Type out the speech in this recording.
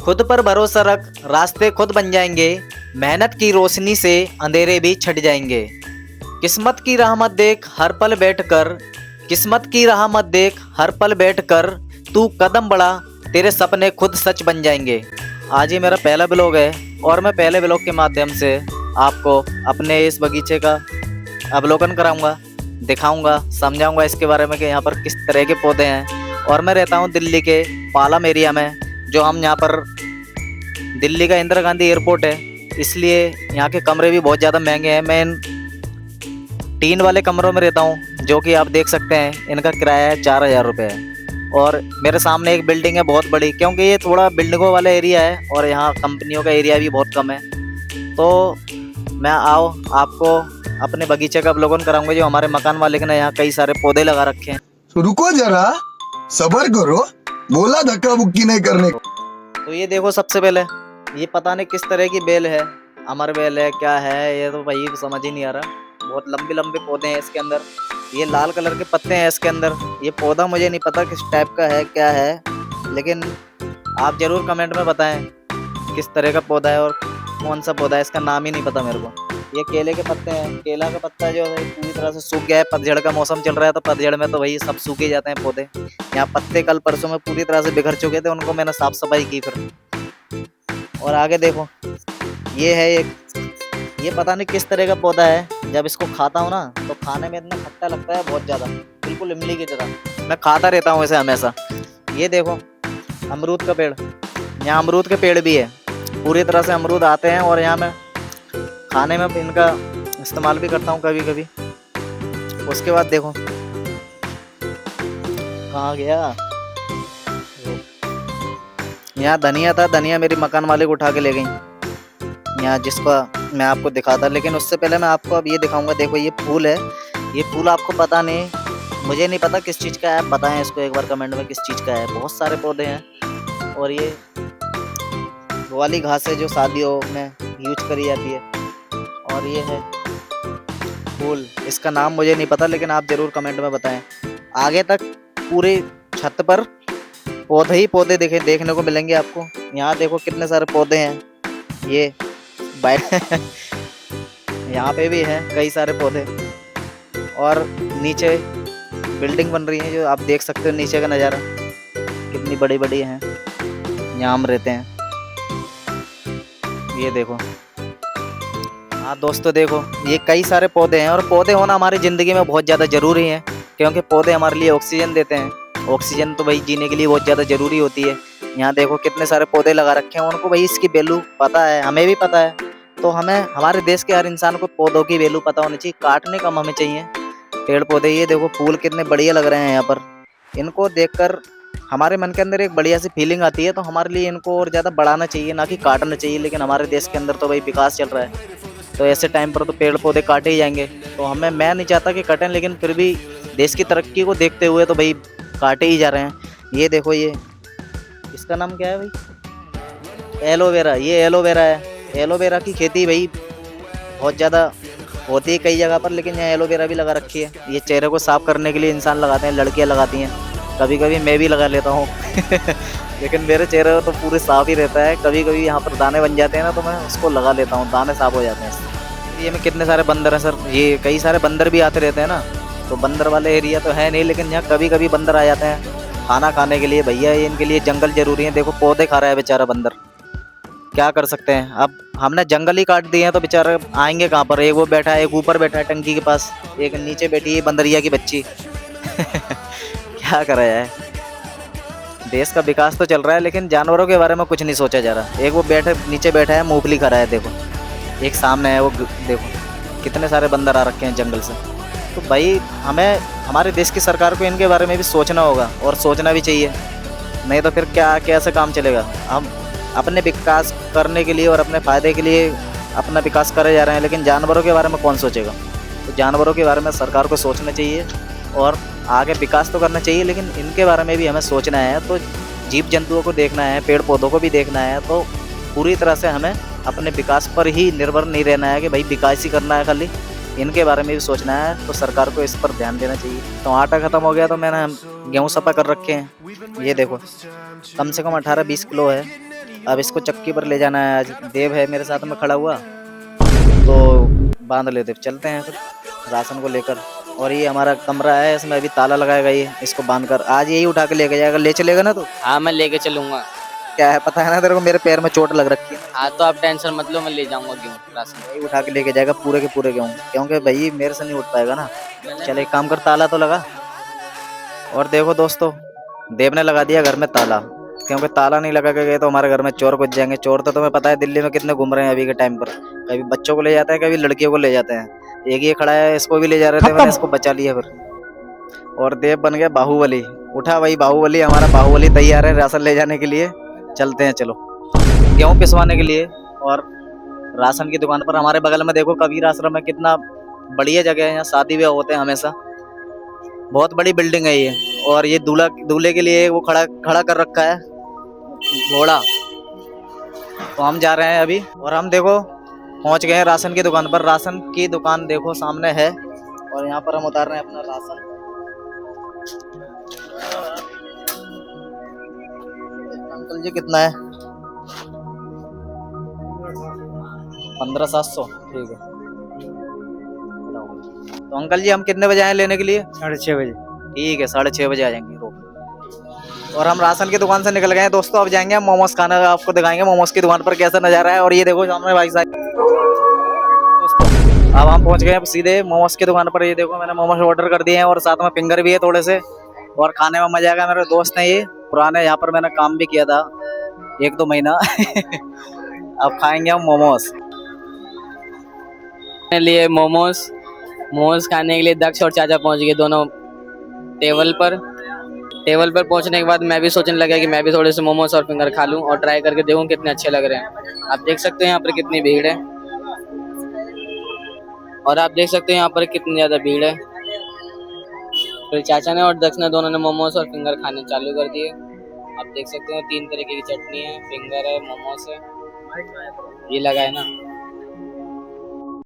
खुद पर भरोसा रख, रास्ते खुद बन जाएंगे। मेहनत की रोशनी से अंधेरे भी छट जाएंगे। किस्मत की राह मत देख हर पल बैठकर, किस्मत की राह मत देख हर पल बैठकर, तू कदम बढ़ा तेरे सपने खुद सच बन जाएंगे। आज ये मेरा पहला ब्लॉग है और मैं पहले ब्लॉग के माध्यम से आपको अपने इस बगीचे का अवलोकन कराऊंगा, दिखाऊंगा, समझाऊंगा इसके बारे में कि यहाँ पर किस तरह के पौधे हैं। और मैं रहता हूँ दिल्ली के पालम एरिया में, जो हम यहाँ पर दिल्ली का इंदिरा गांधी एयरपोर्ट है, इसलिए यहाँ के कमरे भी बहुत ज़्यादा महंगे हैं। मैं इन टीन वाले कमरों में रहता हूँ, जो कि आप देख सकते हैं इनका किराया है 4000 रुपये है। और मेरे सामने एक बिल्डिंग है बहुत बड़ी, क्योंकि ये थोड़ा बिल्डिंगों वाला एरिया है और यहाँ कंपनियों का एरिया भी बहुत कम है। तो मैं आपको अपने बगीचे का अवलोकन कराऊंगा, जो हमारे मकान मालिक ने यहाँ कई सारे पौधे लगा रखे हैं। तो रुको जरा, सब्र करो, बोला धक्का बुक्की नहीं करने को। तो ये देखो, सबसे पहले ये पता नहीं किस तरह की बेल है, अमर बेल है क्या है, ये तो भाई समझ ही नहीं आ रहा। बहुत लंबे लंबे पौधे हैं इसके अंदर, ये लाल कलर के पत्ते हैं इसके अंदर। ये पौधा मुझे नहीं पता किस टाइप का है क्या है, लेकिन आप जरूर कमेंट में बताएं किस तरह का पौधा है और कौन सा पौधा है, इसका नाम ही नहीं पता मेरे को। ये केले के पत्ते हैं, केला का पत्ता जो है पूरी तरह से सूख गया है। पतझड़ का मौसम चल रहा है, तो पतझड़ में तो वही सब सूखे जाते हैं पौधे। यहाँ पत्ते कल परसों में पूरी तरह से बिखर चुके थे, उनको मैंने साफ सफाई की फिर। और आगे देखो, ये है एक, ये पता नहीं किस तरह का पौधा है। जब इसको खाता हूँ ना तो खाने में इतना खट्टा लगता है बहुत ज़्यादा, बिल्कुल इमली की तरह। मैं खाता रहता हूँ इसे हमेशा। ये देखो अमरूद का पेड़, यहाँ अमरूद के पेड़ भी है, पूरी तरह से अमरूद आते हैं और यहाँ मैं खाने में इनका इस्तेमाल भी करता हूँ कभी कभी। उसके बाद देखो कहाँ गया, यहाँ धनिया था, धनिया मेरी मकान मालिक उठा के ले गई यहाँ, जिसका मैं आपको दिखाता। लेकिन उससे पहले मैं आपको अब ये दिखाऊंगा। देखो ये फूल है, ये फूल आपको पता नहीं, मुझे नहीं पता किस चीज़ का है, आप बताएं इसको एक बार कमेंट में किस चीज़ का है। बहुत सारे पौधे हैं और ये वो वाली घास है जो शादियों में यूज करी जाती है। और ये है फूल, इसका नाम मुझे नहीं पता, लेकिन आप ज़रूर कमेंट में बताएं। आगे तक पूरे छत पर पौधे ही पौधे देखने को मिलेंगे आपको। यहाँ देखो कितने सारे पौधे हैं, ये यहाँ पे भी हैं कई सारे पौधे। और नीचे बिल्डिंग बन रही है, जो आप देख सकते हो नीचे का नज़ारा कितनी बड़ी बड़ी है। यहाँ हम रहते हैं, ये देखो। हाँ दोस्तों देखो, ये कई सारे पौधे हैं और पौधे होना हमारी ज़िंदगी में बहुत ज़्यादा ज़रूरी है, क्योंकि पौधे हमारे लिए ऑक्सीजन देते हैं। ऑक्सीजन तो भाई जीने के लिए बहुत ज़्यादा ज़रूरी होती है। यहाँ देखो कितने सारे पौधे लगा रखे हैं, उनको भाई इसकी वैल्यू पता है, हमें भी पता है। तो हमें, हमारे देश के हर इंसान को पौधों की वैल्यू पता होनी चाहिए, काटने कम हमें चाहिए पेड़ पौधे। ये देखो फूल कितने बढ़िया लग रहे हैं यहाँ पर, इनको देखकर हमारे मन के अंदर एक बढ़िया सी फीलिंग आती है। तो हमारे लिए इनको और ज़्यादा बढ़ाना चाहिए, ना कि काटना चाहिए। लेकिन हमारे देश के अंदर तो भाई विकास चल रहा है, तो ऐसे टाइम पर तो पेड़ पौधे काटे ही जाएंगे। तो मैं नहीं चाहता कि कटें, लेकिन फिर भी देश की तरक्की को देखते हुए तो भाई काटे ही जा रहे हैं। ये देखो, ये इसका नाम क्या है भाई, एलोवेरा। ये एलोवेरा है, एलोवेरा की खेती भाई बहुत ज़्यादा होती है कई जगह पर, लेकिन यहाँ एलोवेरा भी लगा रखी है। ये चेहरे को साफ करने के लिए इंसान लगाते हैं, लड़कियाँ लगाती हैं, कभी कभी मैं भी लगा लेता हूँ लेकिन मेरे चेहरे तो पूरे साफ ही रहता है। कभी कभी यहाँ पर दाने बन जाते हैं ना, तो मैं उसको लगा लेता हूँ, दाने साफ हो जाते हैं। ये में कितने सारे बंदर हैं सर, ये कई सारे बंदर भी आते रहते हैं ना, तो बंदर वाले एरिया तो है नहीं, लेकिन यहाँ कभी कभी बंदर आ जाते हैं खाना खाने के लिए। भैया इनके लिए जंगल जरूरी है। देखो पौधे खा रहा है बेचारा बंदर, क्या कर सकते हैं। अब हमने जंगल ही काट दिए हैं, तो बेचारे आएंगे कहाँ पर। एक वो बैठा है, एक ऊपर बैठा है टंकी के पास, एक नीचे बैठी है बंदरिया की बच्ची क्या करा जाए, देश का विकास तो चल रहा है, लेकिन जानवरों के बारे में कुछ नहीं सोचा जा रहा। एक वो नीचे बैठा है, मूंगफली खा रहा है, देखो। एक सामने है वो, देखो कितने सारे बंदर आ रखे हैं जंगल से। तो भाई हमें, हमारे देश की सरकार को इनके बारे में भी सोचना होगा, और सोचना भी चाहिए, नहीं तो फिर क्या कैसे काम चलेगा। हम अपने विकास करने के लिए और अपने फ़ायदे के लिए अपना विकास करे जा रहे हैं, लेकिन जानवरों के बारे में कौन सोचेगा। तो जानवरों के बारे में सरकार को सोचना चाहिए और आगे विकास तो करना चाहिए, लेकिन इनके बारे में भी हमें सोचना है। तो जीव जंतुओं को देखना है, पेड़ पौधों को भी देखना है। तो पूरी तरह से हमें अपने विकास पर ही निर्भर नहीं रहना है कि भाई विकास ही करना है खाली, इनके बारे में भी सोचना है। तो सरकार को इस पर ध्यान देना चाहिए। तो आटा ख़त्म हो गया, तो मैंने गेहूँ सफा कर रखे हैं। ये देखो कम से कम 18-20 किलो है, अब इसको चक्की पर ले जाना है। आज देव है मेरे साथ में खड़ा हुआ, तो बांध लेते, चलते हैं फिर राशन को लेकर। और ये हमारा कमरा है, इसमें अभी ताला लगाएगा ये, इसको बांध कर आज यही उठा के लेके जाएगा। ले चलेगा ना? तो हाँ मैं लेके चलूंगा। क्या है, पता है ना तेरे को, मेरे पैर में चोट लग रखी है। हाँ तो आप टेंशन मत लो, मैं ले जाऊंगा गेहूँ राशन। यही उठा के लेके जाएगा पूरे के पूरे गेहूँ, क्योंकि भाई मेरे से नहीं उठ पाएगा ना। चल एक काम कर, ताला तो लगा। और देखो दोस्तों, देव ने लगा दिया घर में ताला, क्योंकि ताला नहीं लगा के गए तो हमारे घर में चोर घुस जाएंगे। चोर तो तुम्हें पता है दिल्ली में कितने घूम रहे हैं अभी के टाइम पर, कभी बच्चों को ले जाते हैं, कभी लड़कियों को ले जाते हैं। एक ये खड़ा है, इसको भी ले जा रहे थे, मैंने इसको बचा लिया फिर। और देव बन गया बाहुबली। उठा भाई बाहुबली, हमारा बाहुबली तैयार है राशन ले जाने के लिए। चलते हैं चलो गेहूँ पिसवाने के लिए। और राशन की दुकान पर हमारे बगल में देखो कबीर आश्रम है, कितना बढ़िया जगह है, यहाँ शादी ब्याह होते हैं हमेशा। बहुत बड़ी बिल्डिंग है ये। और ये दूल्हे के लिए वो खड़ा कर रखा है घोड़ा। तो हम जा रहे हैं अभी, और हम देखो पहुंच गए हैं राशन की दुकान पर। राशन की दुकान देखो सामने है, और यहाँ पर हम उतार रहे हैं अपना राशन। अंकल जी कितना है? 15,700, ठीक है। तो अंकल जी हम कितने बजे आए लेने के लिए? 6:30 बजे। ठीक है, 6:30 बजे आ जाएंगे। रोक। और हम राशन की दुकान से निकल गए हैं दोस्तों। अब जाएंगे हम मोमोज खाना, आपको दिखाएंगे मोमोज की दुकान पर कैसा नजारा है। और ये देखो सामने भाई साहब दोस्तों, अब हम पहुंच गए हैं सीधे मोमोज की दुकान पर। ये देखो मैंने मोमोज ऑर्डर कर दिए हैं, और साथ में फिंगर भी है थोड़े से, और खाने में मजा आएगा। मेरे दोस्त हैं ये पुराने, यहाँ पर मैंने काम भी किया था 1-2 महीना। अब खाएंगे हम मोमोज। मेरे लिए मोमोज खाने के लिए दक्ष और चाचा पहुंच गए दोनों टेबल पर। टेबल पर पहुंचने के बाद मैं भी सोचने लगा कि मैं भी थोड़े से मोमोज और फिंगर खा लूं, और ट्राई करके देखूं कितने अच्छे लग रहे हैं। आप देख सकते हैं यहाँ पर कितनी भीड़ है, और आप देख सकते हैं यहाँ पर कितनी ज़्यादा भीड़ है। फिर चाचा ने और दक्ष ने दोनों ने मोमोज और फिंगर खाने चालू कर दिए। आप देख सकते हो 3 तरीके की चटनी है, फिंगर है, मोमोज है, ये लगा है ना।